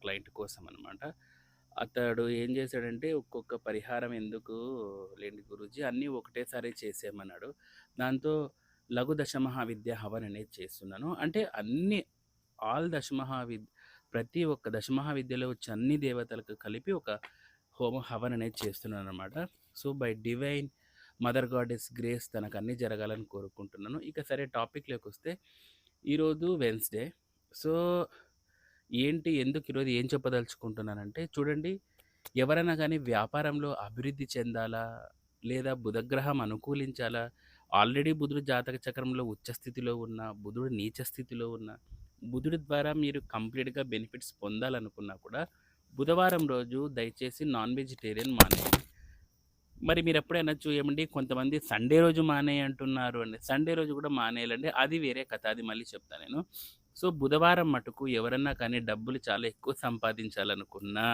Client కోసం అనమాట. అతడు ఏం చేశాడంటే, ఒక్కొక్క పరిహారం ఎందుకు లేండి గురూజీ అన్నీ ఒకటేసారి చేసేయమన్నాడు. దాంతో లఘు దశమహావిద్య హవన్ అనేది చేస్తున్నాను. అంటే అన్ని ఆల్ దశమహావిద్ ప్రతి ఒక్క దశమహావిద్యలో వచ్చే అన్ని దేవతలకు కలిపి ఒక హోమ హవన్ అనేది చేస్తున్నాననమాట. So, by divine mother goddess grace తనకు అన్నీ జరగాలని కోరుకుంటున్నాను. ఇక సరే టాపిక్‌లోకొస్తే ఈరోజు వెన్స్‌డే. సో, ఎందుకు ఈరోజు ఏం చెప్పదలుచుకుంటున్నానంటే చూడండి, ఎవరైనా గానీ వ్యాపారంలో అభివృద్ధి చెందాలా? లేదా బుధగ్రహం అనుకూలించాలా? ఆల్రెడీ బుధుడు జాతక చక్రంలో ఉచ్చ స్థితిలో ఉన్నా, బుధుడు నీచ స్థితిలో ఉన్నా, బుధుడి ద్వారా మీరు కంప్లీట్‌గా బెనిఫిట్స్ పొందాలనుకున్నా కూడా బుధవారం రోజు దయచేసి నాన్ వెజిటేరియన్ మానేయండి. మరి మీరెప్పుడైనా ఏమండి కొంతమంది సండే రోజు మానేయి అంటున్నారు అని. సండే రోజు కూడా మానేయాలండి. అది వేరే కథ. అది మళ్ళీ చెప్తా నేను. సో, బుధవారం మటుకు ఎవరన్నా కానీ డబ్బులు చాలా ఎక్కువ సంపాదించాలనుకున్నా,